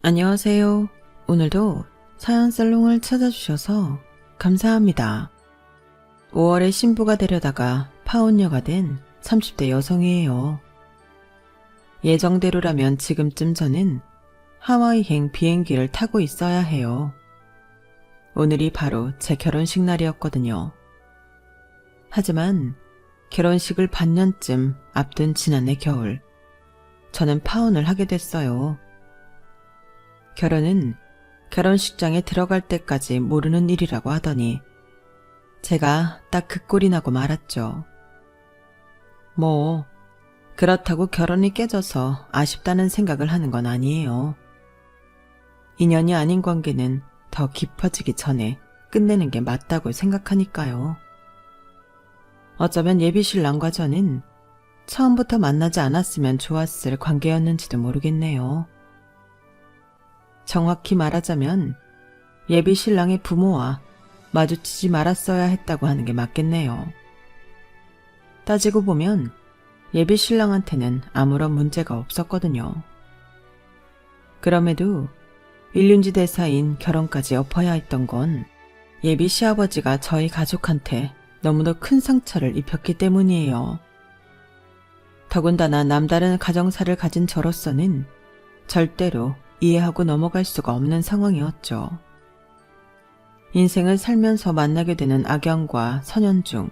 안녕하세요. 오늘도 사연살롱을 찾아주셔서 감사합니다. 5월에 신부가 되려다가 파혼녀가 된 30대 여성이에요. 예정대로라면 지금쯤 저는 하와이행 비행기를 타고 있어야 해요. 오늘이 바로 제 결혼식 날이었거든요. 하지만 결혼식을 반년쯤 앞둔 지난해 겨울, 저는 파혼을 하게 됐어요. 결혼은 결혼식장에 들어갈 때까지 모르는 일이라고 하더니 제가 딱 그 꼴이 나고 말았죠. 그렇다고 결혼이 깨져서 아쉽다는 생각을 하는 건 아니에요. 인연이 아닌 관계는 더 깊어지기 전에 끝내는 게 맞다고 생각하니까요. 어쩌면 예비신랑과 저는 처음부터 만나지 않았으면 좋았을 관계였는지도 모르겠네요. 정확히 말하자면 예비신랑의 부모와 마주치지 말았어야 했다고 하는 게 맞겠네요. 따지고 보면 예비신랑한테는 아무런 문제가 없었거든요. 그럼에도 일륜지 대사인 결혼까지 엎어야 했던 건 예비 시아버지가 저희 가족한테 너무도 큰 상처를 입혔기 때문이에요. 더군다나 남다른 가정사를 가진 저로서는 절대로 이해하고 넘어갈 수가 없는 상황이었죠. 인생을 살면서 만나게 되는 악연과 선연 중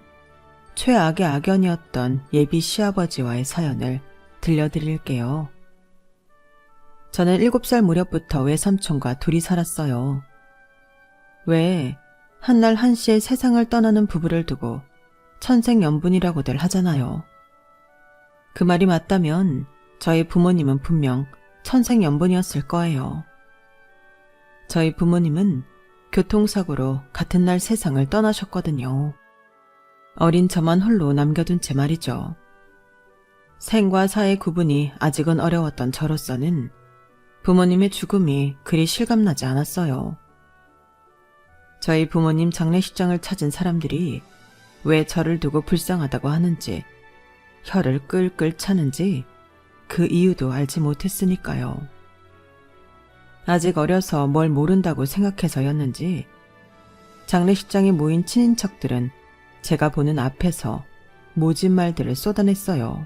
최악의 악연이었던 예비 시아버지와의 사연을 들려드릴게요. 저는 7살 무렵부터 외삼촌과 둘이 살았어요. 왜 한날 한시에 세상을 떠나는 부부를 두고 천생연분이라고들 하잖아요. 그 말이 맞다면 저희 부모님은 분명 천생연분이었을 거예요. 저희 부모님은 교통사고로 같은 날 세상을 떠나셨거든요. 어린 저만 홀로 남겨둔 채 말이죠. 생과 사의 구분이 아직은 어려웠던 저로서는 부모님의 죽음이 그리 실감나지 않았어요. 저희 부모님 장례식장을 찾은 사람들이 왜 저를 두고 불쌍하다고 하는지, 혀를 끌끌 차는지 그 이유도 알지 못했으니까요. 아직 어려서 뭘 모른다고 생각해서였는지 장례식장에 모인 친인척들은 제가 보는 앞에서 모진 말들을 쏟아냈어요.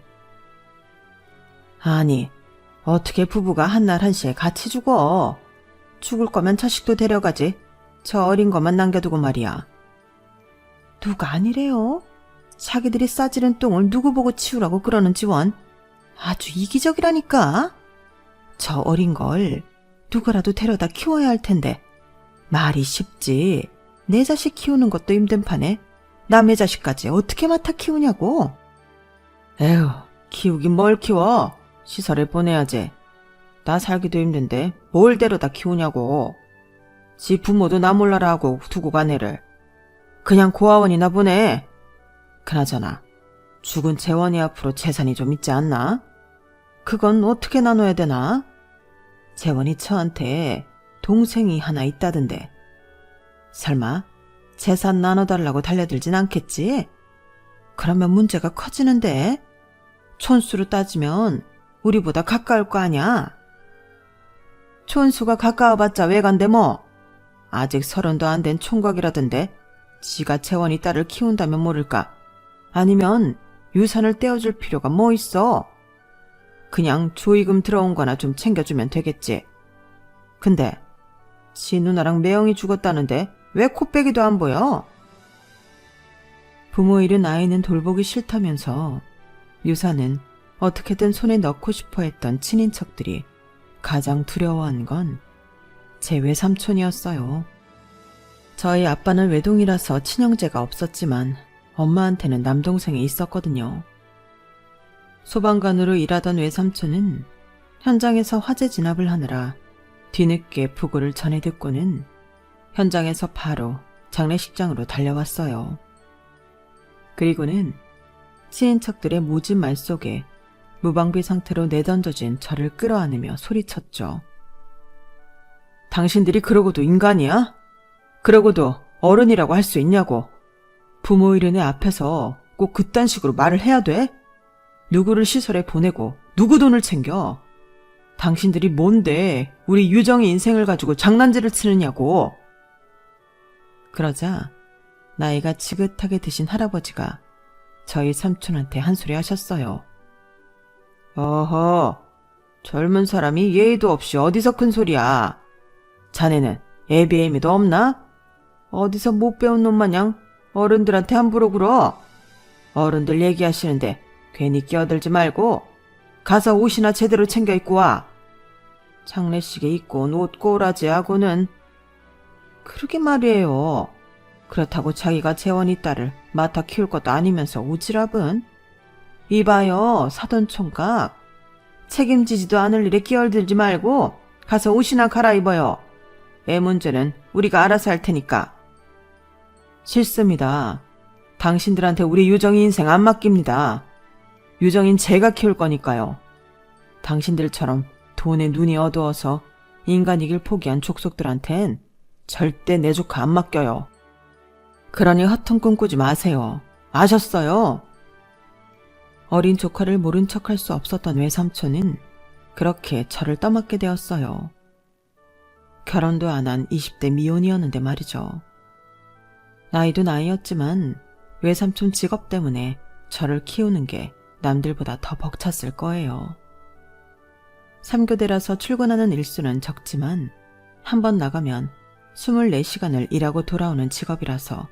아니, 어떻게 부부가 한날 한시에 같이 죽어? 죽을 거면 자식도 데려가지. 저 어린 것만 남겨두고 말이야. 누가 아니래요? 자기들이 싸지른 똥을 누구 보고 치우라고 그러는지 원. 아주 이기적이라니까. 저 어린 걸 누구라도 데려다 키워야 할 텐데. 말이 쉽지. 내 자식 키우는 것도 힘든 판에 남의 자식까지 어떻게 맡아 키우냐고. 에휴, 키우긴 뭘 키워. 시설에 보내야지. 나 살기도 힘든데 뭘 데려다 키우냐고. 지 부모도 나 몰라라 하고 두고 간 애를 그냥 고아원이나 보내. 그나저나 죽은 재원이 앞으로 재산이 좀 있지 않나? 그건 어떻게 나눠야 되나? 재원이 저한테 동생이 하나 있다던데. 설마 재산 나눠달라고 달려들진 않겠지? 그러면 문제가 커지는데. 촌수로 따지면 우리보다 가까울 거 아냐? 촌수가 가까워봤자 왜 간대 뭐. 아직 30도 안 된 총각이라던데 지가 재원이 딸을 키운다면 모를까. 아니면 유산을 떼어줄 필요가 뭐 있어. 그냥 조의금 들어온 거나 좀 챙겨주면 되겠지. 근데 지 누나랑 매형이 죽었다는데 왜 코빼기도 안 보여? 부모 잃은 아이는 돌보기 싫다면서 유산은 어떻게든 손에 넣고 싶어 했던 친인척들이 가장 두려워한 건 제 외삼촌이었어요. 저희 아빠는 외동이라서 친형제가 없었지만 엄마한테는 남동생이 있었거든요. 소방관으로 일하던 외삼촌은 현장에서 화재 진압을 하느라 뒤늦게 부고를 전해 듣고는 현장에서 바로 장례식장으로 달려왔어요. 그리고는 친인척들의 모진 말 속에 무방비 상태로 내던져진 저를 끌어안으며 소리쳤죠. 당신들이 그러고도 인간이야? 그러고도 어른이라고 할 수 있냐고. 부모 잃은 애 앞에서 꼭 그딴 식으로 말을 해야 돼? 누구를 시설에 보내고 누구 돈을 챙겨? 당신들이 뭔데 우리 유정의 인생을 가지고 장난질을 치느냐고. 그러자 나이가 지긋하게 드신 할아버지가 저희 삼촌한테 한 소리 하셨어요. 어허, 젊은 사람이 예의도 없이 어디서 큰 소리야. 자네는 애비애미도 없나? 어디서 못 배운 놈 마냥 어른들한테 함부로 굴어. 어른들 얘기하시는데 괜히 끼어들지 말고 가서 옷이나 제대로 챙겨 입고 와. 장례식에 입고 온 옷 꼬라지하고는. 그러게 말이에요. 그렇다고 자기가 재원이 딸을 맡아 키울 것도 아니면서 오지랖은. 이봐요, 사돈총각. 책임지지도 않을 일에 끼어들지 말고 가서 옷이나 갈아입어요. 애 문제는 우리가 알아서 할 테니까. 싫습니다. 당신들한테 우리 유정이 인생 안 맡깁니다. 유정인 제가 키울 거니까요. 당신들처럼 돈에 눈이 어두워서 인간이길 포기한 족속들한텐 절대 내 조카 안 맡겨요. 그러니 허튼 꿈꾸지 마세요. 아셨어요? 어린 조카를 모른 척할 수 없었던 외삼촌은 그렇게 저를 떠맡게 되었어요. 결혼도 안 한 20대 미혼이었는데 말이죠. 나이도 나이였지만 외삼촌 직업 때문에 저를 키우는 게 남들보다 더 벅찼을 거예요. 3교대라서 출근하는 일수는 적지만 한 번 나가면 24시간을 일하고 돌아오는 직업이라서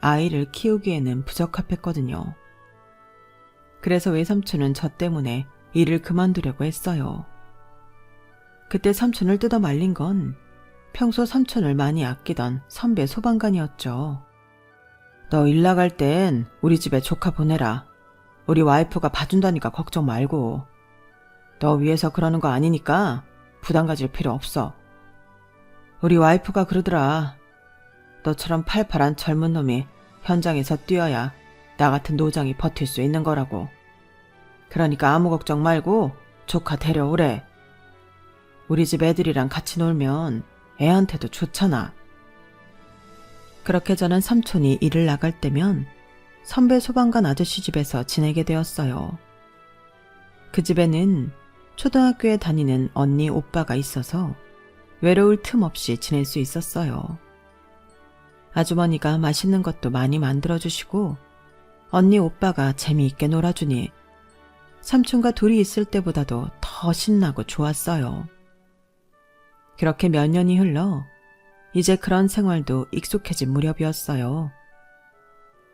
아이를 키우기에는 부적합했거든요. 그래서 외삼촌은 저 때문에 일을 그만두려고 했어요. 그때 삼촌을 뜯어 말린 건 평소 삼촌을 많이 아끼던 선배 소방관이었죠. 너 일 나갈 땐 우리 집에 조카 보내라. 우리 와이프가 봐준다니까 걱정 말고. 너 위해서 그러는 거 아니니까 부담 가질 필요 없어. 우리 와이프가 그러더라. 너처럼 팔팔한 젊은 놈이 현장에서 뛰어야 나 같은 노장이 버틸 수 있는 거라고. 그러니까 아무 걱정 말고 조카 데려오래. 우리 집 애들이랑 같이 놀면 애한테도 좋잖아. 그렇게 저는 삼촌이 일을 나갈 때면 선배 소방관 아저씨 집에서 지내게 되었어요. 그 집에는 초등학교에 다니는 언니 오빠가 있어서 외로울 틈 없이 지낼 수 있었어요. 아주머니가 맛있는 것도 많이 만들어주시고 언니 오빠가 재미있게 놀아주니 삼촌과 둘이 있을 때보다도 더 신나고 좋았어요. 그렇게 몇 년이 흘러 이제 그런 생활도 익숙해진 무렵이었어요.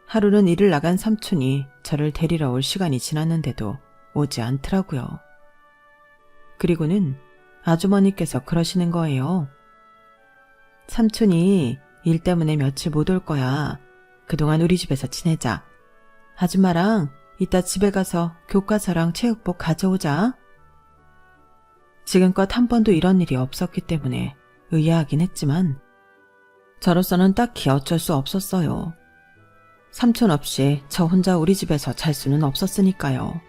하루는 일을 나간 삼촌이 저를 데리러 올 시간이 지났는데도 오지 않더라고요. 그리고는 아주머니께서 그러시는 거예요. 삼촌이 일 때문에 며칠 못 올 거야. 그동안 우리 집에서 지내자. 아줌마랑 이따 집에 가서 교과서랑 체육복 가져오자. 지금껏 한 번도 이런 일이 없었기 때문에 의아하긴 했지만 저로서는 딱히 어쩔 수 없었어요. 삼촌 없이 저 혼자 우리 집에서 잘 수는 없었으니까요.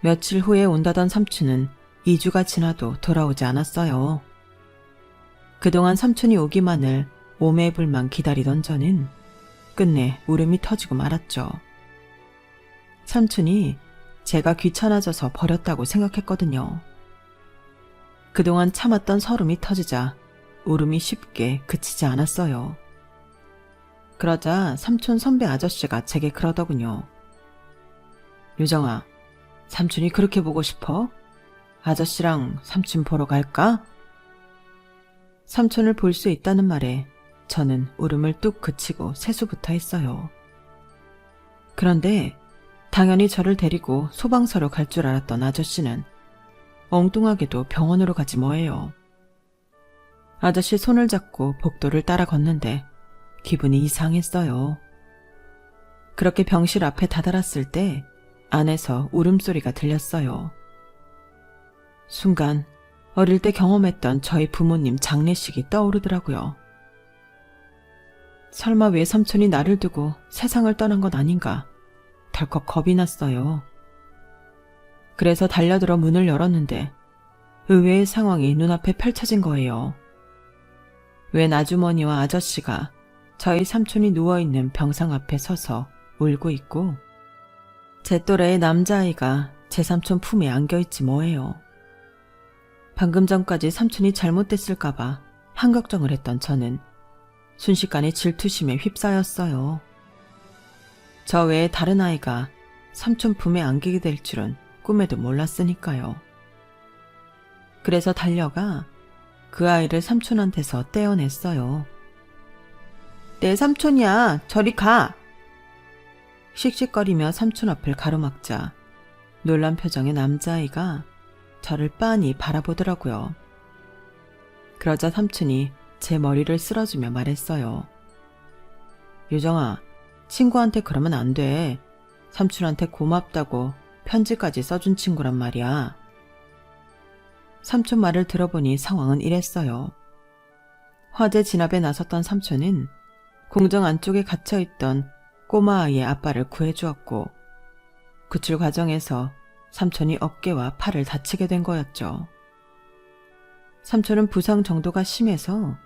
며칠 후에 온다던 삼촌은 2주가 지나도 돌아오지 않았어요. 그동안 삼촌이 오기만을 오매불만 기다리던 저는 끝내 울음이 터지고 말았죠. 삼촌이 제가 귀찮아져서 버렸다고 생각했거든요. 그동안 참았던 서름이 터지자 울음이 쉽게 그치지 않았어요. 그러자 삼촌 선배 아저씨가 제게 그러더군요. 유정아, 삼촌이 그렇게 보고 싶어? 아저씨랑 삼촌 보러 갈까? 삼촌을 볼 수 있다는 말에 저는 울음을 뚝 그치고 세수부터 했어요. 그런데 당연히 저를 데리고 소방서로 갈 줄 알았던 아저씨는 엉뚱하게도 병원으로 가지 뭐예요. 아저씨 손을 잡고 복도를 따라 걷는데 기분이 이상했어요. 그렇게 병실 앞에 다다랐을 때 안에서 울음소리가 들렸어요. 순간 어릴 때 경험했던 저희 부모님 장례식이 떠오르더라고요. 설마 외삼촌이 나를 두고 세상을 떠난 건 아닌가 덜컥 겁이 났어요. 그래서 달려들어 문을 열었는데 의외의 상황이 눈앞에 펼쳐진 거예요. 웬 아주머니와 아저씨가 저희 삼촌이 누워있는 병상 앞에 서서 울고 있고 제 또래의 남자아이가 제 삼촌 품에 안겨있지 뭐예요. 방금 전까지 삼촌이 잘못됐을까봐 한걱정을 했던 저는 순식간에 질투심에 휩싸였어요. 저 외에 다른 아이가 삼촌 품에 안기게 될 줄은 꿈에도 몰랐으니까요. 그래서 달려가 그 아이를 삼촌한테서 떼어냈어요. 내 삼촌이야, 저리 가! 씩씩거리며 삼촌 앞을 가로막자 놀란 표정의 남자아이가 저를 빤히 바라보더라고요. 그러자 삼촌이 제 머리를 쓸어주며 말했어요. 유정아, 친구한테 그러면 안 돼. 삼촌한테 고맙다고 편지까지 써준 친구란 말이야. 삼촌 말을 들어보니 상황은 이랬어요. 화재 진압에 나섰던 삼촌은 공장 안쪽에 갇혀있던 꼬마 아이의 아빠를 구해주었고 구출 과정에서 삼촌이 어깨와 팔을 다치게 된 거였죠. 삼촌은 부상 정도가 심해서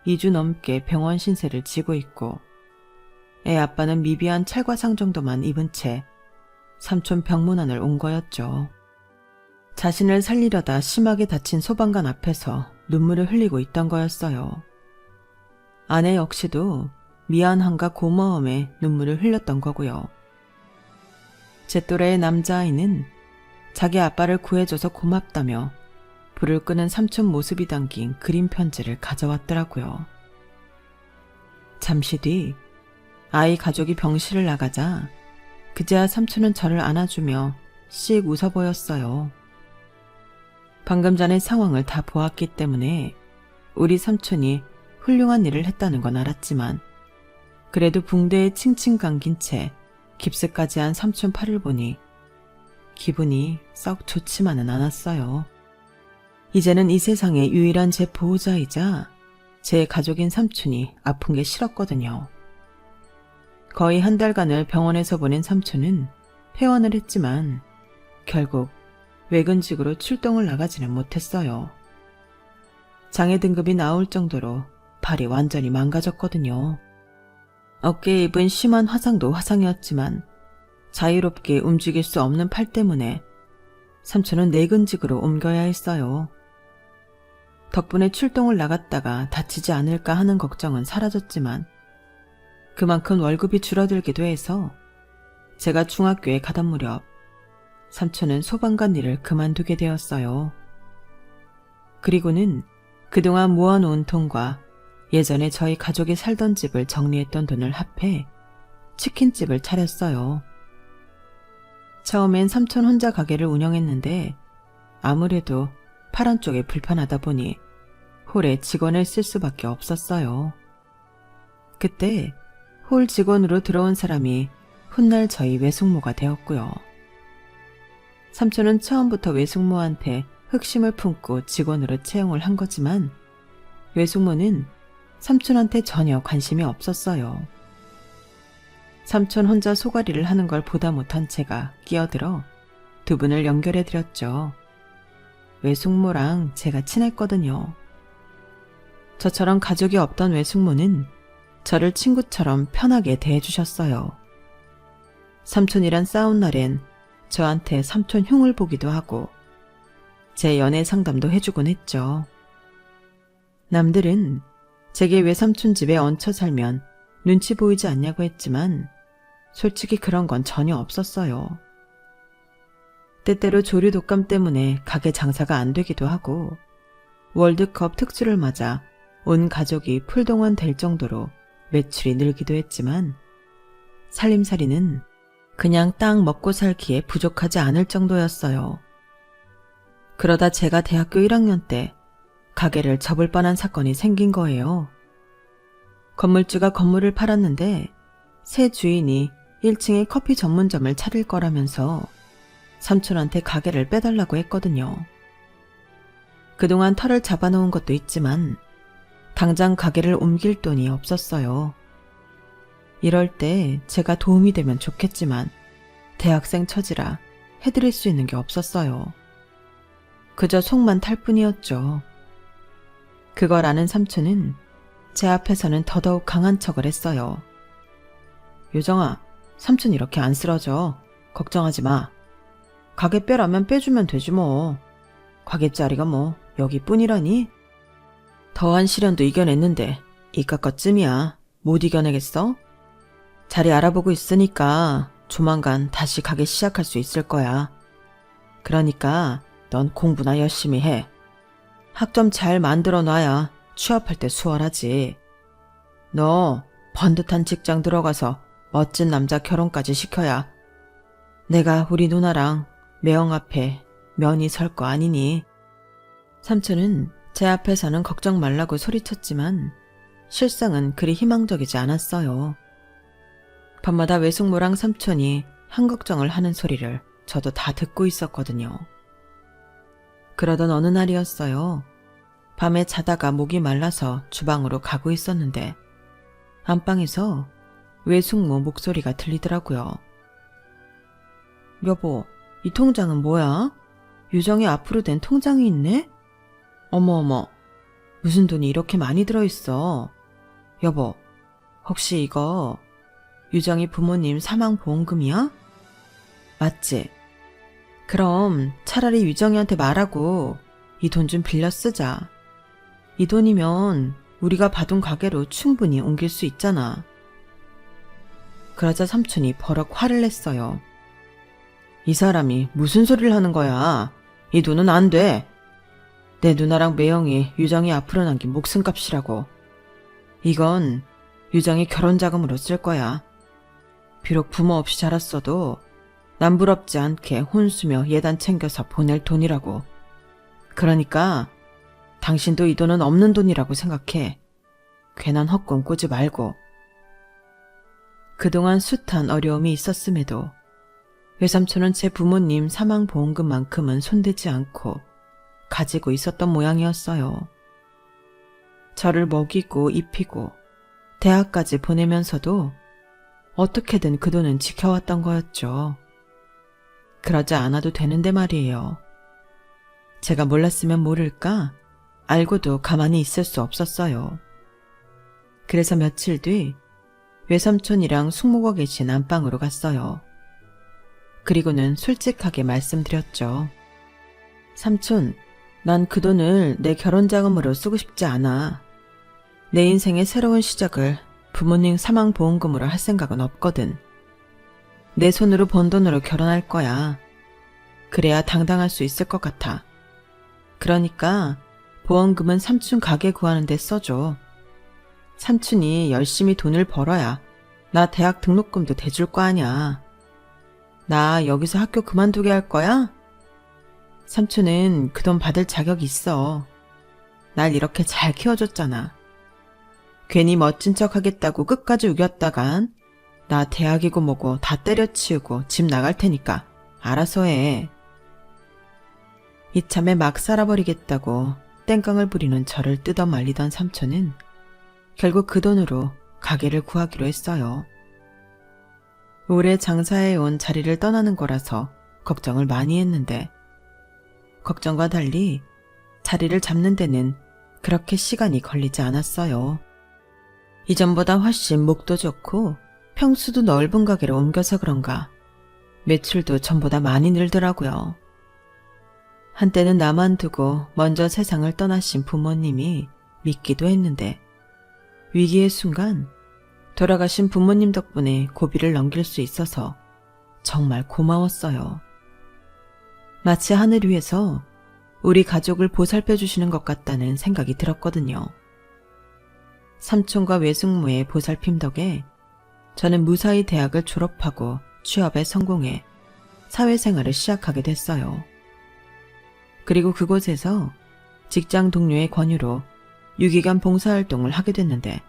2주 넘게 병원 신세를 지고 있고 애 아빠는 미비한 찰과상 정도만 입은 채 삼촌 병문안을 온 거였죠. 자신을 살리려다 심하게 다친 소방관 앞에서 눈물을 흘리고 있던 거였어요. 아내 역시도 미안함과 고마움에 눈물을 흘렸던 거고요. 제 또래의 남자아이는 자기 아빠를 구해줘서 고맙다며 불을 끄는 삼촌 모습이 담긴 그림 편지를 가져왔더라고요. 잠시 뒤 아이 가족이 병실을 나가자 그제야 삼촌은 저를 안아주며 씩 웃어 보였어요. 방금 전의 상황을 다 보았기 때문에 우리 삼촌이 훌륭한 일을 했다는 건 알았지만 그래도 붕대에 칭칭 감긴 채 깁스까지 한 삼촌 팔을 보니 기분이 썩 좋지만은 않았어요. 이제는 이 세상의 유일한 제 보호자이자 제 가족인 삼촌이 아픈 게 싫었거든요. 거의 한 달간을 병원에서 보낸 삼촌은 퇴원을 했지만 결국 외근직으로 출동을 나가지는 못했어요. 장애 등급이 나올 정도로 발이 완전히 망가졌거든요. 어깨에 입은 심한 화상도 화상이었지만 자유롭게 움직일 수 없는 팔 때문에 삼촌은 내근직으로 옮겨야 했어요. 덕분에 출동을 나갔다가 다치지 않을까 하는 걱정은 사라졌지만 그만큼 월급이 줄어들기도 해서 제가 중학교에 가던 무렵 삼촌은 소방관 일을 그만두게 되었어요. 그리고는 그동안 모아놓은 돈과 예전에 저희 가족이 살던 집을 정리했던 돈을 합해 치킨집을 차렸어요. 처음엔 삼촌 혼자 가게를 운영했는데 아무래도 파란 쪽에 불편하다 보니 홀에 직원을 쓸 수밖에 없었어요. 그때 홀 직원으로 들어온 사람이 훗날 저희 외숙모가 되었고요. 삼촌은 처음부터 외숙모한테 흑심을 품고 직원으로 채용을 한 거지만 외숙모는 삼촌한테 전혀 관심이 없었어요. 삼촌 혼자 소가리를 하는 걸 보다 못한 제가 끼어들어 두 분을 연결해드렸죠. 외숙모랑 제가 친했거든요. 저처럼 가족이 없던 외숙모는 저를 친구처럼 편하게 대해주셨어요. 삼촌이란 싸운 날엔 저한테 삼촌 흉을 보기도 하고 제 연애 상담도 해주곤 했죠. 남들은 제게 외삼촌 집에 얹혀 살면 눈치 보이지 않냐고 했지만 솔직히 그런 건 전혀 없었어요. 때때로 조류 독감 때문에 가게 장사가 안 되기도 하고 월드컵 특주를 맞아 온 가족이 풀동원 될 정도로 매출이 늘기도 했지만 살림살이는 그냥 딱 먹고 살기에 부족하지 않을 정도였어요. 그러다 제가 대학교 1학년 때 가게를 접을 뻔한 사건이 생긴 거예요. 건물주가 건물을 팔았는데 새 주인이 1층에 커피 전문점을 차릴 거라면서 삼촌한테 가게를 빼달라고 했거든요. 그동안 털을 잡아놓은 것도 있지만 당장 가게를 옮길 돈이 없었어요. 이럴 때 제가 도움이 되면 좋겠지만 대학생 처지라 해드릴 수 있는 게 없었어요. 그저 속만 탈 뿐이었죠. 그걸 아는 삼촌은 제 앞에서는 더더욱 강한 척을 했어요. 유정아, 삼촌 이렇게 안 쓰러져. 걱정하지 마. 가게 빼라면 빼주면 되지 뭐. 가게짜리가 뭐 여기뿐이라니? 더한 시련도 이겨냈는데 이깟 것쯤이야 못 이겨내겠어? 자리 알아보고 있으니까 조만간 다시 가게 시작할 수 있을 거야. 그러니까 넌 공부나 열심히 해. 학점 잘 만들어 놔야 취업할 때 수월하지. 너 번듯한 직장 들어가서 멋진 남자 결혼까지 시켜야 내가 우리 누나랑 매형 앞에 면이 설 거 아니니. 삼촌은 제 앞에서는 걱정 말라고 소리쳤지만 실상은 그리 희망적이지 않았어요. 밤마다 외숙모랑 삼촌이 한걱정을 하는 소리를 저도 다 듣고 있었거든요. 그러던 어느 날이었어요. 밤에 자다가 목이 말라서 주방으로 가고 있었는데 안방에서 외숙모 목소리가 들리더라고요. 여보, 이 통장은 뭐야? 유정이 앞으로 된 통장이 있네? 어머어머, 무슨 돈이 이렇게 많이 들어있어? 여보, 혹시 이거 유정이 부모님 사망보험금이야? 맞지? 그럼 차라리 유정이한테 말하고 이 돈 좀 빌려 쓰자. 이 돈이면 우리가 봐둔 가게로 충분히 옮길 수 있잖아. 그러자 삼촌이 버럭 화를 냈어요. 이 사람이 무슨 소리를 하는 거야? 이 돈은 안 돼. 내 누나랑 매형이 유정이 앞으로 남긴 목숨값이라고. 이건 유정이 결혼자금으로 쓸 거야. 비록 부모 없이 자랐어도 남부럽지 않게 혼수며 예단 챙겨서 보낼 돈이라고. 그러니까 당신도 이 돈은 없는 돈이라고 생각해. 괜한 헛돈 꾸지 말고. 그동안 숱한 어려움이 있었음에도 외삼촌은 제 부모님 사망보험금만큼은 손대지 않고 가지고 있었던 모양이었어요. 저를 먹이고 입히고 대학까지 보내면서도 어떻게든 그 돈은 지켜왔던 거였죠. 그러지 않아도 되는데 말이에요. 제가 몰랐으면 모를까 알고도 가만히 있을 수 없었어요. 그래서 며칠 뒤 외삼촌이랑 숙모가 계신 안방으로 갔어요. 그리고는 솔직하게 말씀드렸죠. 삼촌, 난 그 돈을 내 결혼자금으로 쓰고 싶지 않아. 내 인생의 새로운 시작을 부모님 사망보험금으로 할 생각은 없거든. 내 손으로 번 돈으로 결혼할 거야. 그래야 당당할 수 있을 것 같아. 그러니까 보험금은 삼촌 가게 구하는 데 써줘. 삼촌이 열심히 돈을 벌어야 나 대학 등록금도 대줄 거 아냐. 나 여기서 학교 그만두게 할 거야? 삼촌은 그 돈 받을 자격 있어. 날 이렇게 잘 키워줬잖아. 괜히 멋진 척 하겠다고 끝까지 우겼다간 나 대학이고 뭐고 다 때려치우고 집 나갈 테니까 알아서 해. 이참에 막 살아버리겠다고 땡깡을 부리는 저를 뜯어 말리던 삼촌은 결국 그 돈으로 가게를 구하기로 했어요. 오래 장사해온 자리를 떠나는 거라서 걱정을 많이 했는데 걱정과 달리 자리를 잡는 데는 그렇게 시간이 걸리지 않았어요. 이전보다 훨씬 목도 좋고 평수도 넓은 가게로 옮겨서 그런가 매출도 전보다 많이 늘더라고요. 한때는 나만 두고 먼저 세상을 떠나신 부모님이 믿기도 했는데 위기의 순간 돌아가신 부모님 덕분에 고비를 넘길 수 있어서 정말 고마웠어요. 마치 하늘 위에서 우리 가족을 보살펴 주시는 것 같다는 생각이 들었거든요. 삼촌과 외숙모의 보살핌 덕에 저는 무사히 대학을 졸업하고 취업에 성공해 사회생활을 시작하게 됐어요. 그리고 그곳에서 직장 동료의 권유로 유기간 봉사활동을 하게 됐는데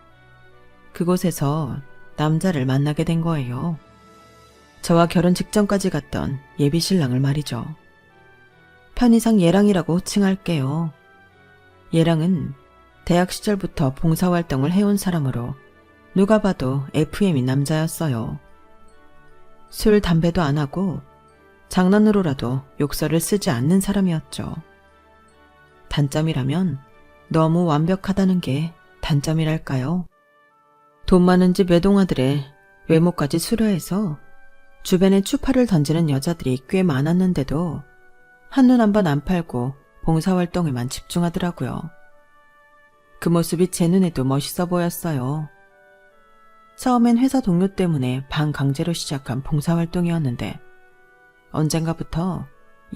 그곳에서 남자를 만나게 된 거예요. 저와 결혼 직전까지 갔던 예비신랑을 말이죠. 편의상 예랑이라고 호칭할게요. 예랑은 대학 시절부터 봉사활동을 해온 사람으로 누가 봐도 FM인 남자였어요. 술, 담배도 안 하고 장난으로라도 욕설을 쓰지 않는 사람이었죠. 단점이라면 너무 완벽하다는 게 단점이랄까요? 돈 많은 집 외동아들의 외모까지 수려해서 주변에 추파를 던지는 여자들이 꽤 많았는데도 한눈 한 번 안 팔고 봉사활동에만 집중하더라고요. 그 모습이 제 눈에도 멋있어 보였어요. 처음엔 회사 동료 때문에 반강제로 시작한 봉사활동이었는데 언젠가부터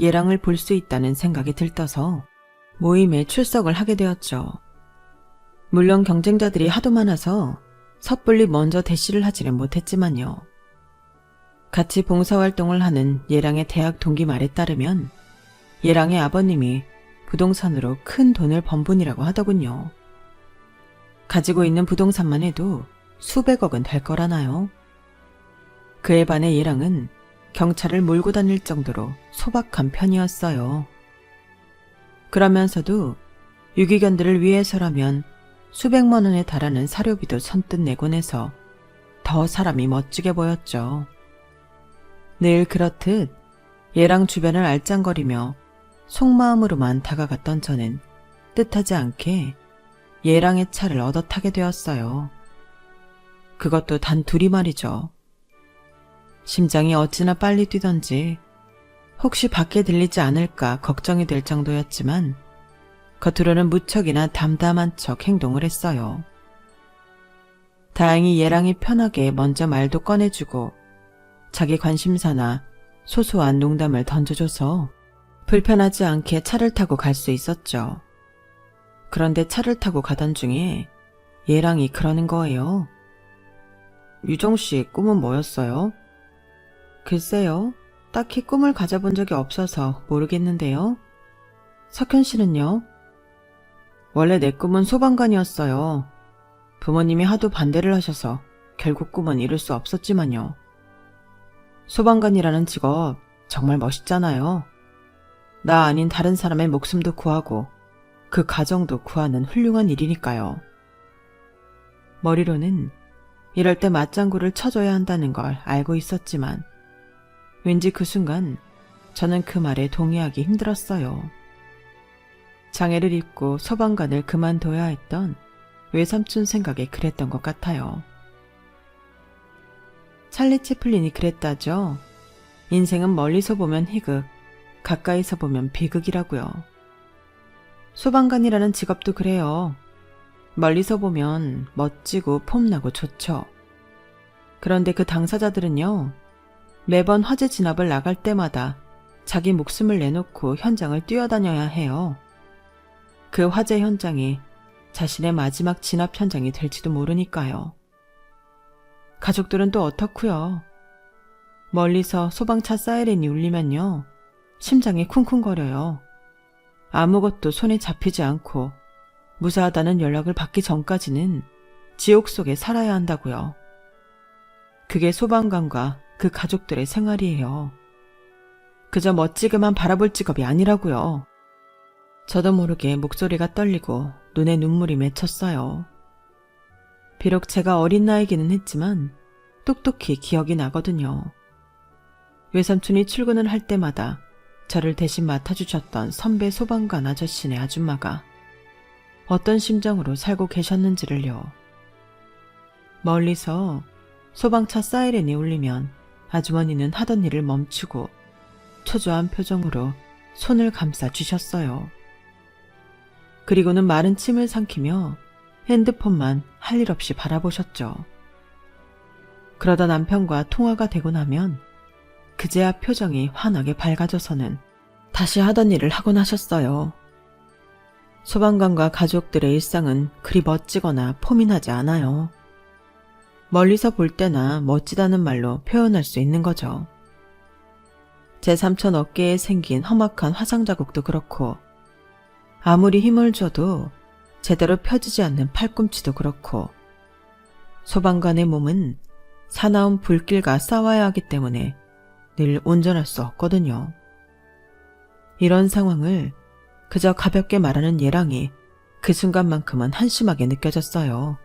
얘랑을 볼 수 있다는 생각이 들떠서 모임에 출석을 하게 되었죠. 물론 경쟁자들이 하도 많아서 섣불리 먼저 대시를 하지는 못했지만요. 같이 봉사활동을 하는 얘랑의 대학 동기 말에 따르면 얘랑의 아버님이 부동산으로 큰 돈을 번 분이라고 하더군요. 가지고 있는 부동산만 해도 수백억은 될 거라나요. 그에 반해 얘랑은 경찰을 몰고 다닐 정도로 소박한 편이었어요. 그러면서도 유기견들을 위해서라면 수백만 원에 달하는 사료비도 선뜻 내곤 해서 더 사람이 멋지게 보였죠. 늘 그렇듯 얘랑 주변을 알짱거리며 속마음으로만 다가갔던 저는 뜻하지 않게 얘랑의 차를 얻어 타게 되었어요. 그것도 단 둘이 말이죠. 심장이 어찌나 빨리 뛰던지 혹시 밖에 들리지 않을까 걱정이 될 정도였지만 겉으로는 무척이나 담담한 척 행동을 했어요. 다행히 얘랑이 편하게 먼저 말도 꺼내주고 자기 관심사나 소소한 농담을 던져줘서 불편하지 않게 차를 타고 갈 수 있었죠. 그런데 차를 타고 가던 중에 얘랑이 그러는 거예요. 유정씨 꿈은 뭐였어요? 글쎄요. 딱히 꿈을 가져본 적이 없어서 모르겠는데요. 석현씨는요? 원래 내 꿈은 소방관이었어요. 부모님이 하도 반대를 하셔서 결국 꿈은 이룰 수 없었지만요. 소방관이라는 직업 정말 멋있잖아요. 나 아닌 다른 사람의 목숨도 구하고 그 가정도 구하는 훌륭한 일이니까요. 머리로는 이럴 때 맞장구를 쳐줘야 한다는 걸 알고 있었지만 왠지 그 순간 저는 그 말에 동의하기 힘들었어요. 장애를 입고 소방관을 그만둬야 했던 외삼촌 생각에 그랬던 것 같아요. 찰리 채플린이 그랬다죠. 인생은 멀리서 보면 희극, 가까이서 보면 비극이라고요. 소방관이라는 직업도 그래요. 멀리서 보면 멋지고 폼나고 좋죠. 그런데 그 당사자들은요, 매번 화재 진압을 나갈 때마다 자기 목숨을 내놓고 현장을 뛰어다녀야 해요. 그 화재 현장이 자신의 마지막 진압 현장이 될지도 모르니까요. 가족들은 또 어떻고요? 멀리서 소방차 사이렌이 울리면요, 심장이 쿵쿵거려요. 아무것도 손에 잡히지 않고 무사하다는 연락을 받기 전까지는 지옥 속에 살아야 한다고요. 그게 소방관과 그 가족들의 생활이에요. 그저 멋지게만 바라볼 직업이 아니라고요. 저도 모르게 목소리가 떨리고 눈에 눈물이 맺혔어요. 비록 제가 어린 나이기는 했지만 똑똑히 기억이 나거든요. 외삼촌이 출근을 할 때마다 저를 대신 맡아주셨던 선배 소방관 아저씨네 아줌마가 어떤 심정으로 살고 계셨는지를요. 멀리서 소방차 사이렌이 울리면 아주머니는 하던 일을 멈추고 초조한 표정으로 손을 감싸 주셨어요. 그리고는 마른 침을 삼키며 핸드폰만 할 일 없이 바라보셨죠. 그러다 남편과 통화가 되고 나면 그제야 표정이 환하게 밝아져서는 다시 하던 일을 하곤 하셨어요. 소방관과 가족들의 일상은 그리 멋지거나 포민하지 않아요. 멀리서 볼 때나 멋지다는 말로 표현할 수 있는 거죠. 제 삼촌 어깨에 생긴 험악한 화상 자국도 그렇고 아무리 힘을 줘도 제대로 펴지지 않는 팔꿈치도 그렇고 소방관의 몸은 사나운 불길과 싸워야 하기 때문에 늘 온전할 수 없거든요. 이런 상황을 그저 가볍게 말하는 얘랑이 그 순간만큼은 한심하게 느껴졌어요.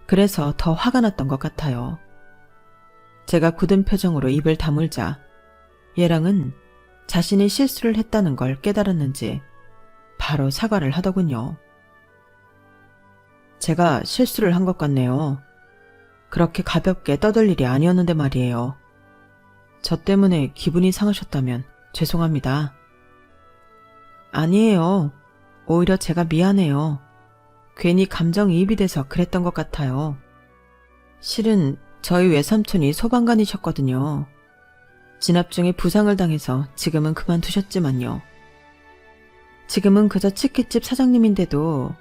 그래서 더 화가 났던 것 같아요. 제가 굳은 표정으로 입을 다물자 얘랑은 자신이 실수를 했다는 걸 깨달았는지 바로 사과를 하더군요. 제가 실수를 한 것 같네요. 그렇게 가볍게 떠들 일이 아니었는데 말이에요. 저 때문에 기분이 상하셨다면 죄송합니다. 아니에요. 오히려 제가 미안해요. 괜히 감정이입이 돼서 그랬던 것 같아요. 실은 저희 외삼촌이 소방관이셨거든요. 진압 중에 부상을 당해서 지금은 그만두셨지만요. 지금은 그저 치킨집 사장님인데도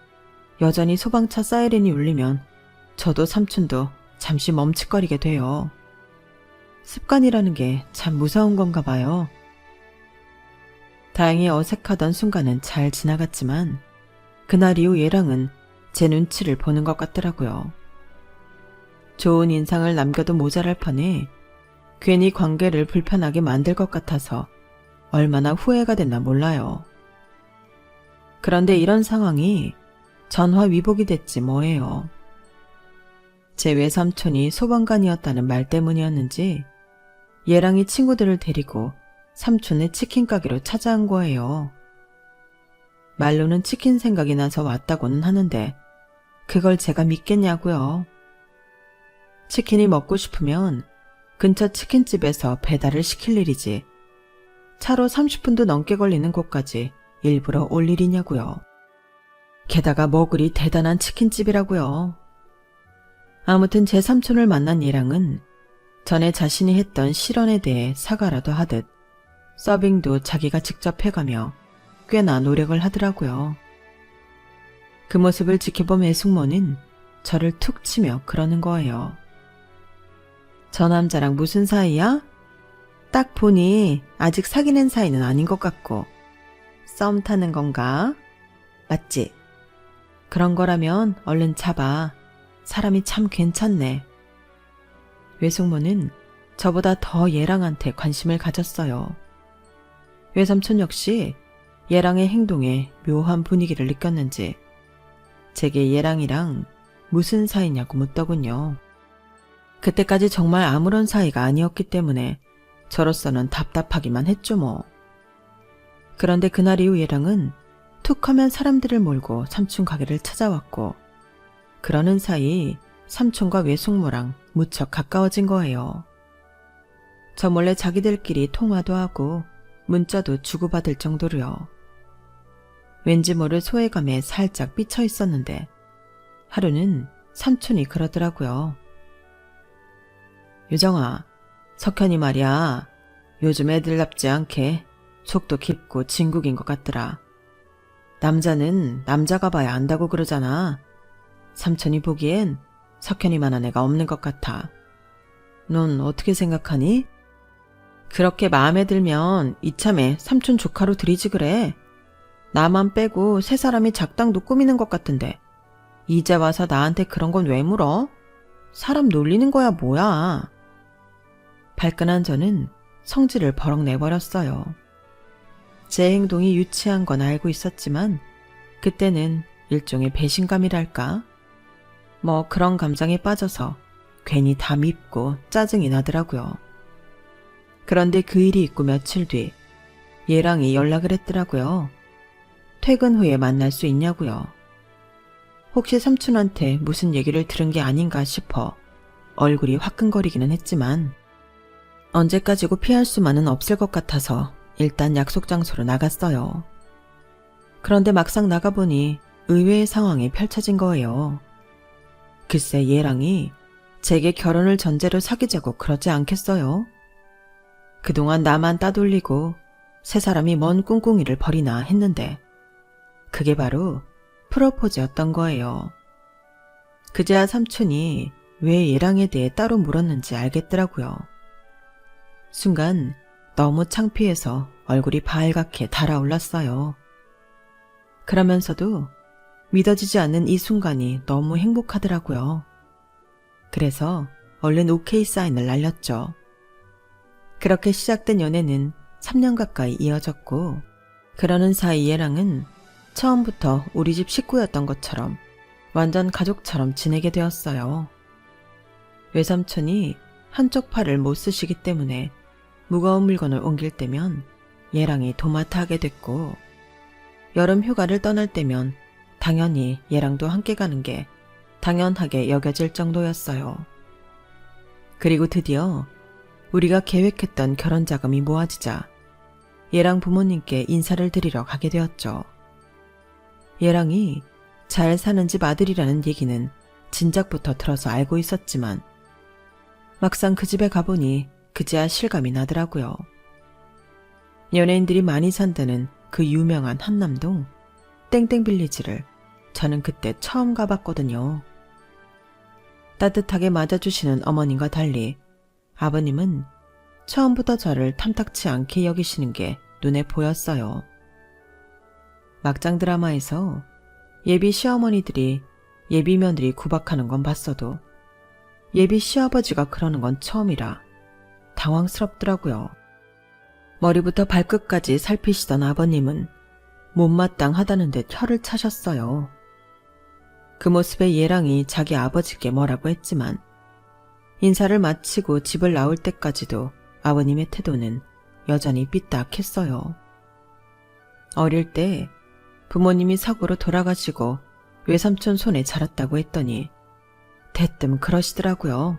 여전히 소방차 사이렌이 울리면 저도 삼촌도 잠시 멈칫거리게 돼요. 습관이라는 게 참 무서운 건가 봐요. 다행히 어색하던 순간은 잘 지나갔지만 그날 이후 얘랑은 제 눈치를 보는 것 같더라고요. 좋은 인상을 남겨도 모자랄 판에 괜히 관계를 불편하게 만들 것 같아서 얼마나 후회가 됐나 몰라요. 그런데 이런 상황이 전화위복이 됐지 뭐예요. 제 외삼촌이 소방관이었다는 말 때문이었는지 얘랑이 친구들을 데리고 삼촌의 치킨 가게로 찾아온 거예요. 말로는 치킨 생각이 나서 왔다고는 하는데 그걸 제가 믿겠냐고요. 치킨이 먹고 싶으면 근처 치킨집에서 배달을 시킬 일이지 차로 30분도 넘게 걸리는 곳까지 일부러 올 일이냐고요. 게다가 뭐 그리 대단한 치킨집이라고요. 아무튼 제 삼촌을 만난 얘랑은 전에 자신이 했던 실언에 대해 사과라도 하듯 서빙도 자기가 직접 해가며 꽤나 노력을 하더라고요. 그 모습을 지켜본 애숙모는 저를 툭 치며 그러는 거예요. 저 남자랑 무슨 사이야? 딱 보니 아직 사귀는 사이는 아닌 것 같고 썸 타는 건가? 맞지? 그런 거라면 얼른 잡아. 사람이 참 괜찮네. 외숙모는 저보다 더 얘랑한테 관심을 가졌어요. 외삼촌 역시 얘랑의 행동에 묘한 분위기를 느꼈는지 제게 얘랑이랑 무슨 사이냐고 묻더군요. 그때까지 정말 아무런 사이가 아니었기 때문에 저로서는 답답하기만 했죠 뭐. 그런데 그날 이후 얘랑은 툭 하면 사람들을 몰고 삼촌 가게를 찾아왔고 그러는 사이 삼촌과 외숙모랑 무척 가까워진 거예요. 저 몰래 자기들끼리 통화도 하고 문자도 주고받을 정도로요. 왠지 모를 소외감에 살짝 삐쳐 있었는데 하루는 삼촌이 그러더라고요. 유정아, 석현이 말이야. 요즘 애들답지 않게 속도 깊고 진국인 것 같더라. 남자는 남자가 봐야 안다고 그러잖아. 삼촌이 보기엔 석현이만한 애가 없는 것 같아. 넌 어떻게 생각하니? 그렇게 마음에 들면 이참에 삼촌 조카로 들이지 그래. 나만 빼고 세 사람이 작당도 꾸미는 것 같은데 이제 와서 나한테 그런 건 왜 물어? 사람 놀리는 거야 뭐야. 발끈한 저는 성질을 버럭 내버렸어요. 제 행동이 유치한 건 알고 있었지만 그때는 일종의 배신감이랄까? 뭐 그런 감정에 빠져서 괜히 다 밉고 짜증이 나더라고요. 그런데 그 일이 있고 며칠 뒤 얘랑이 연락을 했더라고요. 퇴근 후에 만날 수 있냐고요. 혹시 삼촌한테 무슨 얘기를 들은 게 아닌가 싶어 얼굴이 화끈거리기는 했지만 언제까지고 피할 수만은 없을 것 같아서 일단 약속 장소로 나갔어요. 그런데 막상 나가보니 의외의 상황이 펼쳐진 거예요. 글쎄 얘랑이 제게 결혼을 전제로 사귀자고 그러지 않겠어요? 그동안 나만 따돌리고 세 사람이 뭔 꿍꿍이를 벌이나 했는데 그게 바로 프로포즈였던 거예요. 그제야 삼촌이 왜 얘랑에 대해 따로 물었는지 알겠더라고요. 순간 너무 창피해서 얼굴이 발갛게 달아올랐어요. 그러면서도 믿어지지 않는 이 순간이 너무 행복하더라고요. 그래서 얼른 오케이 사인을 날렸죠. 그렇게 시작된 연애는 3년 가까이 이어졌고 그러는 사이 얘랑은 처음부터 우리 집 식구였던 것처럼 완전 가족처럼 지내게 되었어요. 외삼촌이 한쪽 팔을 못 쓰시기 때문에 무거운 물건을 옮길 때면 얘랑이 도맡아 하게 됐고 여름 휴가를 떠날 때면 당연히 얘랑도 함께 가는 게 당연하게 여겨질 정도였어요. 그리고 드디어 우리가 계획했던 결혼 자금이 모아지자 예랑 부모님께 인사를 드리러 가게 되었죠. 예랑이 잘 사는 집 아들이라는 얘기는 진작부터 들어서 알고 있었지만 막상 그 집에 가보니 그제야 실감이 나더라고요. 연예인들이 많이 산다는 그 유명한 한남동 땡땡빌리지를 저는 그때 처음 가봤거든요. 따뜻하게 맞아주시는 어머님과 달리 아버님은 처음부터 저를 탐탁치 않게 여기시는 게 눈에 보였어요. 막장 드라마에서 예비 시어머니들이 예비 며느리 구박하는 건 봤어도 예비 시아버지가 그러는 건 처음이라 당황스럽더라고요. 머리부터 발끝까지 살피시던 아버님은 못마땅하다는 듯 혀를 차셨어요. 그 모습에 예랑이 자기 아버지께 뭐라고 했지만 인사를 마치고 집을 나올 때까지도 아버님의 태도는 여전히 삐딱했어요. 어릴 때 부모님이 사고로 돌아가시고 외삼촌 손에 자랐다고 했더니 대뜸 그러시더라고요.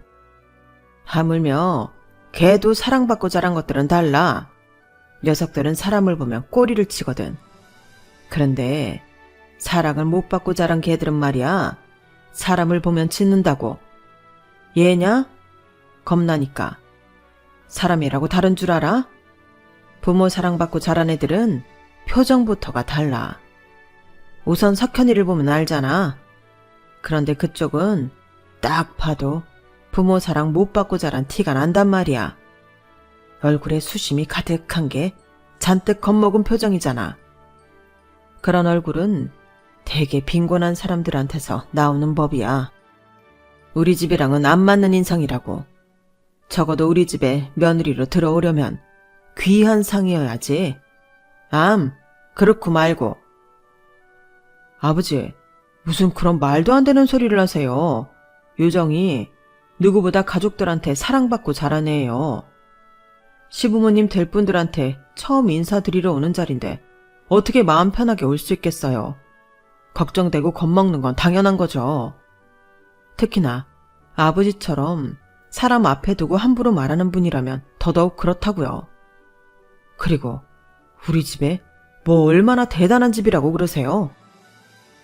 하물며 걔도 사랑받고 자란 것들은 달라. 녀석들은 사람을 보면 꼬리를 치거든. 그런데 사랑을 못 받고 자란 걔들은 말이야. 사람을 보면 짖는다고. 얘냐? 겁나니까. 사람이라고 다른 줄 알아? 부모 사랑받고 자란 애들은 표정부터가 달라. 우선 석현이를 보면 알잖아. 그런데 그쪽은 딱 봐도 부모 사랑 못 받고 자란 티가 난단 말이야. 얼굴에 수심이 가득한 게 잔뜩 겁먹은 표정이잖아. 그런 얼굴은 되게 빈곤한 사람들한테서 나오는 법이야. 우리 집이랑은 안 맞는 인상이라고. 적어도 우리 집에 며느리로 들어오려면 귀한 상이어야지. 그렇고 말고. 아버지, 무슨 그런 말도 안 되는 소리를 하세요. 요정이 누구보다 가족들한테 사랑받고 자란 애예요. 시부모님 될 분들한테 처음 인사드리러 오는 자리인데 어떻게 마음 편하게 올 수 있겠어요. 걱정되고 겁먹는 건 당연한 거죠. 특히나 아버지처럼 사람 앞에 두고 함부로 말하는 분이라면 더더욱 그렇다고요. 그리고 우리 집에 뭐 얼마나 대단한 집이라고 그러세요?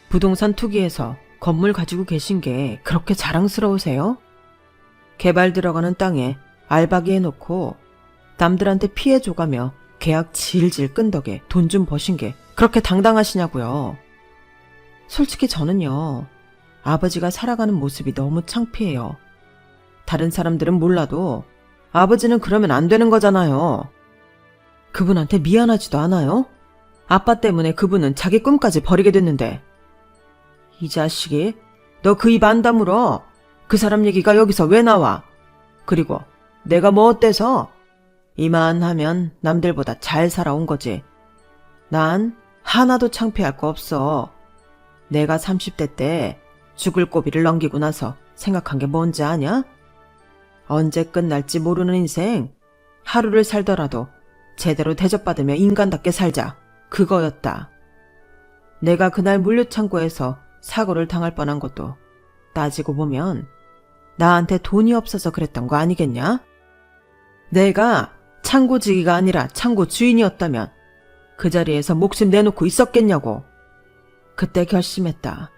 부동산 투기해서 건물 가지고 계신 게 그렇게 자랑스러우세요? 개발 들어가는 땅에 알바기 해놓고 남들한테 피해 줘가며 계약 질질 끈 덕에 돈 좀 버신 게 그렇게 당당하시냐고요. 솔직히 저는요, 아버지가 살아가는 모습이 너무 창피해요. 다른 사람들은 몰라도 아버지는 그러면 안 되는 거잖아요. 그분한테 미안하지도 않아요? 아빠 때문에 그분은 자기 꿈까지 버리게 됐는데. 이 자식이, 너 그 입 안 다물어. 그 사람 얘기가 여기서 왜 나와? 그리고 내가 뭐 어때서? 이만하면 남들보다 잘 살아온 거지. 난 하나도 창피할 거 없어. 내가 30대 때 죽을 고비를 넘기고 나서 생각한 게 뭔지 아냐? 언제 끝날지 모르는 인생, 하루를 살더라도 제대로 대접받으며 인간답게 살자. 그거였다. 내가 그날 물류창고에서 사고를 당할 뻔한 것도 따지고 보면 나한테 돈이 없어서 그랬던 거 아니겠냐? 내가 창고지기가 아니라 창고 주인이었다면 그 자리에서 목숨 내놓고 있었겠냐고. 그때 결심했다.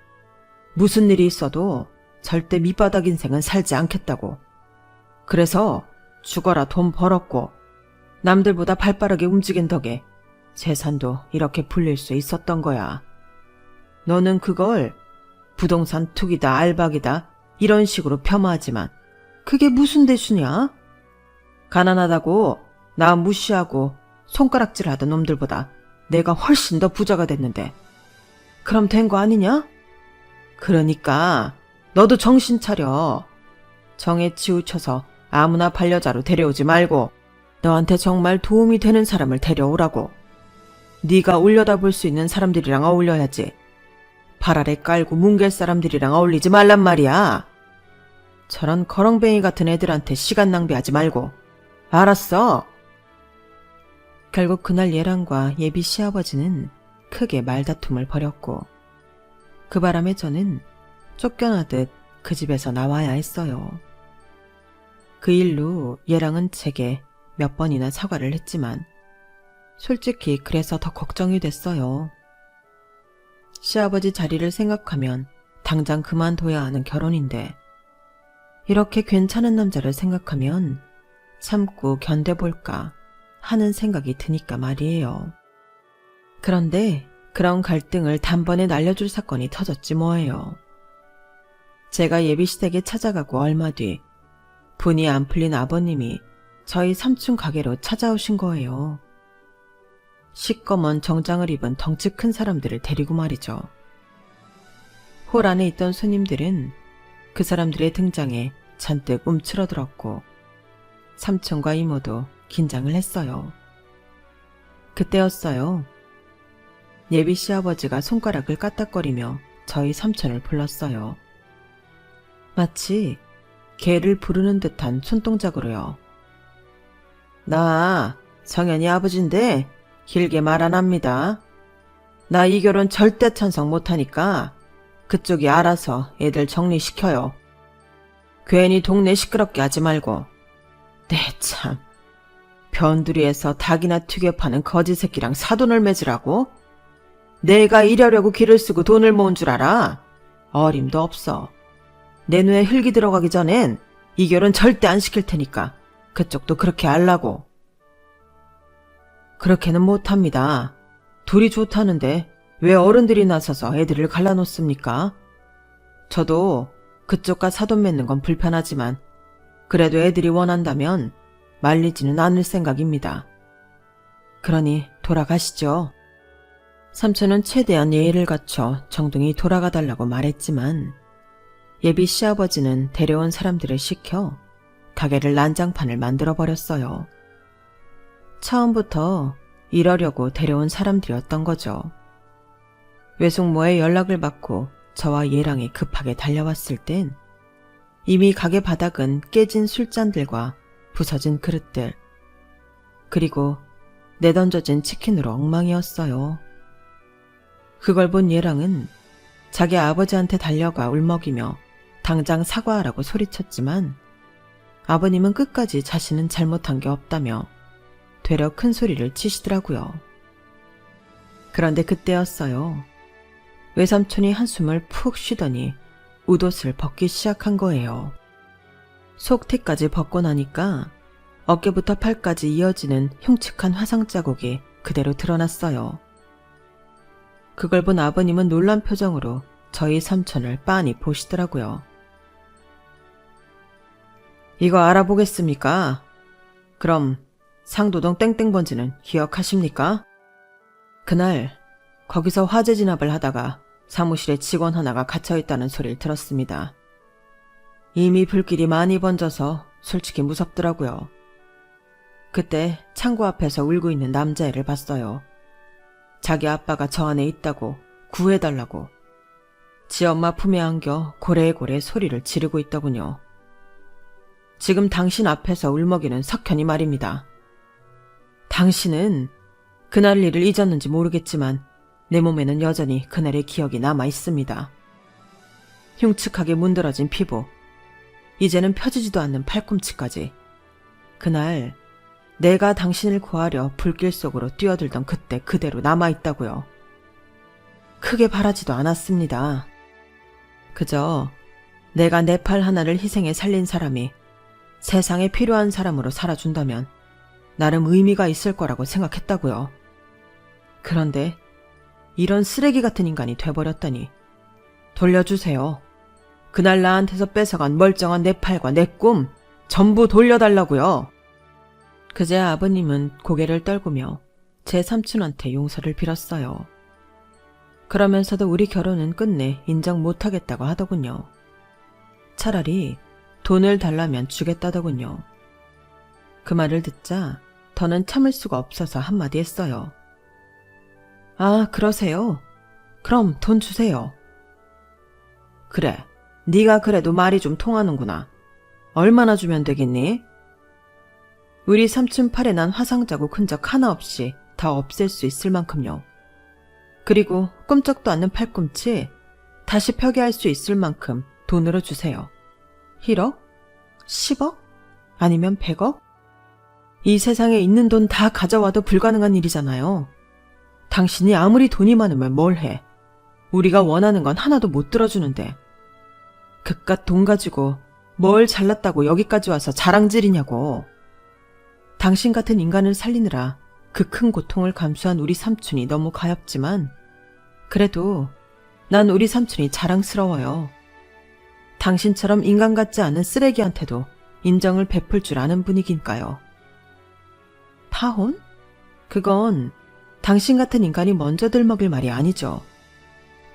무슨 일이 있어도 절대 밑바닥 인생은 살지 않겠다고. 그래서 죽어라 돈 벌었고 남들보다 발빠르게 움직인 덕에 재산도 이렇게 불릴 수 있었던 거야. 너는 그걸 부동산 투기다 알박이다 이런 식으로 폄하하지만 그게 무슨 대수냐? 가난하다고 나 무시하고 손가락질하던 놈들보다 내가 훨씬 더 부자가 됐는데 그럼 된 거 아니냐? 그러니까 너도 정신 차려. 정에 치우쳐서 아무나 반려자로 데려오지 말고 너한테 정말 도움이 되는 사람을 데려오라고. 네가 올려다볼 수 있는 사람들이랑 어울려야지. 발 아래 깔고 뭉갤 사람들이랑 어울리지 말란 말이야. 저런 거렁뱅이 같은 애들한테 시간 낭비하지 말고. 알았어? 결국 그날 예랑과 예비 시아버지는 크게 말다툼을 벌였고 그 바람에 저는 쫓겨나듯 그 집에서 나와야 했어요. 그 일로 예랑은 제게 몇 번이나 사과를 했지만 솔직히 그래서 더 걱정이 됐어요. 시아버지 자리를 생각하면 당장 그만둬야 하는 결혼인데 이렇게 괜찮은 남자를 생각하면 참고 견뎌볼까 하는 생각이 드니까 말이에요. 그런데 그런 갈등을 단번에 날려줄 사건이 터졌지 뭐예요. 제가 예비시댁에 찾아가고 얼마 뒤 분이 안 풀린 아버님이 저희 삼촌 가게로 찾아오신 거예요. 시꺼먼 정장을 입은 덩치 큰 사람들을 데리고 말이죠. 홀 안에 있던 손님들은 그 사람들의 등장에 잔뜩 움츠러들었고 삼촌과 이모도 긴장을 했어요. 그때였어요. 예비 시아버지가 손가락을 까딱거리며 저희 삼촌을 불렀어요. 마치 개를 부르는 듯한 손동작으로요. 나 성현이 아버지인데 길게 말 안 합니다. 나 이 결혼 절대 찬성 못하니까 그쪽이 알아서 애들 정리시켜요. 괜히 동네 시끄럽게 하지 말고. 네 참, 변두리에서 닭이나 튀겨 파는 거지 새끼랑 사돈을 맺으라고? 내가 이러려고 길을 쓰고 돈을 모은 줄 알아? 어림도 없어. 내 눈에 흙이 들어가기 전엔 이 결혼 절대 안 시킬 테니까 그쪽도 그렇게 알라고. 그렇게는 못합니다. 둘이 좋다는데 왜 어른들이 나서서 애들을 갈라놓습니까? 저도 그쪽과 사돈 맺는 건 불편하지만 그래도 애들이 원한다면 말리지는 않을 생각입니다. 그러니 돌아가시죠. 삼촌은 최대한 예의를 갖춰 정중히 돌아가달라고 말했지만 예비 시아버지는 데려온 사람들을 시켜 가게를 난장판을 만들어버렸어요. 처음부터 이러려고 데려온 사람들이었던 거죠. 외숙모의 연락을 받고 저와 예랑이 급하게 달려왔을 땐 이미 가게 바닥은 깨진 술잔들과 부서진 그릇들, 그리고 내던져진 치킨으로 엉망이었어요. 그걸 본 예랑은 자기 아버지한테 달려가 울먹이며 당장 사과하라고 소리쳤지만 아버님은 끝까지 자신은 잘못한 게 없다며 되려 큰 소리를 치시더라고요. 그런데 그때였어요. 외삼촌이 한숨을 푹 쉬더니 웃옷을 벗기 시작한 거예요. 속티까지 벗고 나니까 어깨부터 팔까지 이어지는 흉측한 화상 자국이 그대로 드러났어요. 그걸 본 아버님은 놀란 표정으로 저희 삼촌을 빤히 보시더라고요. 이거 알아보겠습니까? 그럼 상도동 땡땡번지는 기억하십니까? 그날 거기서 화재 진압을 하다가 사무실에 직원 하나가 갇혀있다는 소리를 들었습니다. 이미 불길이 많이 번져서 솔직히 무섭더라고요. 그때 창고 앞에서 울고 있는 남자애를 봤어요. 자기 아빠가 저 안에 있다고 구해달라고. 지 엄마 품에 안겨 고래고래 소리를 지르고 있더군요. 지금 당신 앞에서 울먹이는 석현이 말입니다. 당신은 그날 일을 잊었는지 모르겠지만 내 몸에는 여전히 그날의 기억이 남아 있습니다. 흉측하게 문드러진 피부, 이제는 펴지지도 않는 팔꿈치까지. 그날 내가 당신을 구하려 불길 속으로 뛰어들던 그때 그대로 남아있다고요. 크게 바라지도 않았습니다. 그저 내가 내 팔 하나를 희생해 살린 사람이 세상에 필요한 사람으로 살아준다면 나름 의미가 있을 거라고 생각했다고요. 그런데 이런 쓰레기 같은 인간이 돼버렸다니. 돌려주세요. 그날 나한테서 뺏어간 멀쩡한 내 팔과 내 꿈 전부 돌려달라고요. 그제 아버님은 고개를 떨구며 제 삼촌한테 용서를 빌었어요. 그러면서도 우리 결혼은 끝내 인정 못하겠다고 하더군요. 차라리 돈을 달라면 주겠다더군요. 그 말을 듣자 더는 참을 수가 없어서 한마디 했어요. 아, 그러세요? 그럼 돈 주세요. 그래, 네가 그래도 말이 좀 통하는구나. 얼마나 주면 되겠니? 우리 삼촌 팔에 난 화상 자국 흔적 하나 없이 다 없앨 수 있을 만큼요. 그리고 꿈쩍도 않는 팔꿈치 다시 펴게 할 수 있을 만큼 돈으로 주세요. 1억? 10억? 아니면 100억? 이 세상에 있는 돈 다 가져와도 불가능한 일이잖아요. 당신이 아무리 돈이 많으면 뭘 해. 우리가 원하는 건 하나도 못 들어주는데. 그깟 돈 가지고 뭘 잘났다고 여기까지 와서 자랑질이냐고. 당신 같은 인간을 살리느라 그 큰 고통을 감수한 우리 삼촌이 너무 가엾지만 그래도 난 우리 삼촌이 자랑스러워요. 당신처럼 인간 같지 않은 쓰레기한테도 인정을 베풀 줄 아는 분이니까요. 파혼? 그건 당신 같은 인간이 먼저 들먹일 말이 아니죠.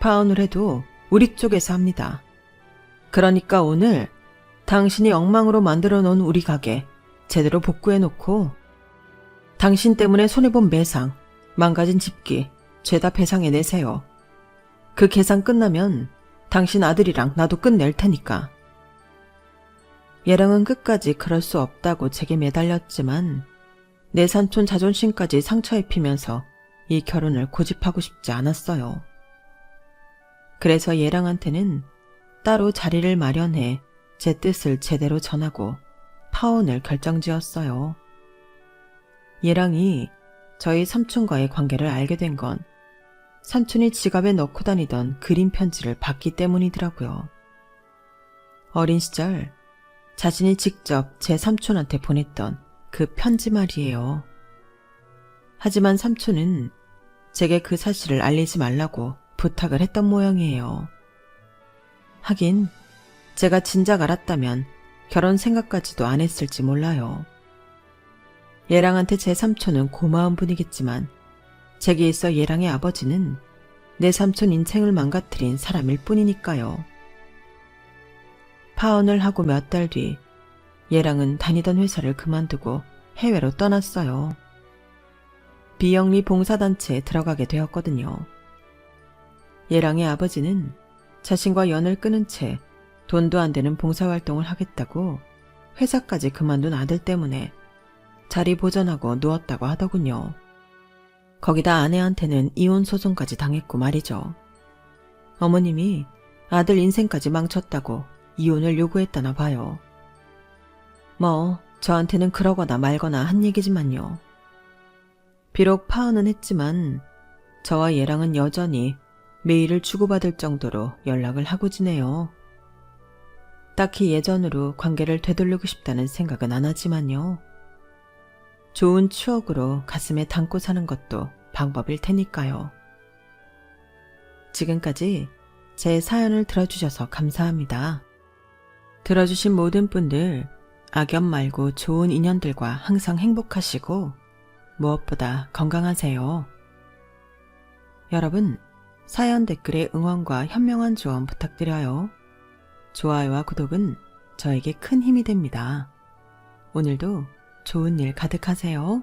파혼을 해도 우리 쪽에서 합니다. 그러니까 오늘 당신이 엉망으로 만들어 놓은 우리 가게 제대로 복구해 놓고 당신 때문에 손해본 매상, 망가진 집기 죄다 배상해 내세요. 그 계산 끝나면 당신 아들이랑 나도 끝낼 테니까. 얘랑은 끝까지 그럴 수 없다고 제게 매달렸지만 내 삼촌 자존심까지 상처 입히면서 이 결혼을 고집하고 싶지 않았어요. 그래서 얘랑한테는 따로 자리를 마련해 제 뜻을 제대로 전하고 파혼을 결정지었어요. 얘랑이 저희 삼촌과의 관계를 알게 된 건 삼촌이 지갑에 넣고 다니던 그림 편지를 봤기 때문이더라고요. 어린 시절 자신이 직접 제 삼촌한테 보냈던 그 편지 말이에요. 하지만 삼촌은 제게 그 사실을 알리지 말라고 부탁을 했던 모양이에요. 하긴 제가 진작 알았다면 결혼 생각까지도 안 했을지 몰라요. 얘랑한테 제 삼촌은 고마운 분이겠지만 제게 있어 얘랑의 아버지는 내 삼촌 인생을 망가뜨린 사람일 뿐이니까요. 파혼을 하고 몇 달 뒤 얘랑은 다니던 회사를 그만두고 해외로 떠났어요. 비영리 봉사단체에 들어가게 되었거든요. 얘랑의 아버지는 자신과 연을 끊은 채 돈도 안 되는 봉사활동을 하겠다고 회사까지 그만둔 아들 때문에 자리 보전하고 누웠다고 하더군요. 거기다 아내한테는 이혼 소송까지 당했고 말이죠. 어머님이 아들 인생까지 망쳤다고 이혼을 요구했다나 봐요. 뭐 저한테는 그러거나 말거나 한 얘기지만요. 비록 파혼은 했지만 저와 얘랑은 여전히 메일을 주고받을 정도로 연락을 하고 지내요. 딱히 예전으로 관계를 되돌리고 싶다는 생각은 안 하지만요. 좋은 추억으로 가슴에 담고 사는 것도 방법일 테니까요. 지금까지 제 사연을 들어주셔서 감사합니다. 들어주신 모든 분들 악연 말고 좋은 인연들과 항상 행복하시고 무엇보다 건강하세요. 여러분, 사연 댓글에 응원과 현명한 조언 부탁드려요. 좋아요와 구독은 저에게 큰 힘이 됩니다. 오늘도 좋은 일 가득하세요.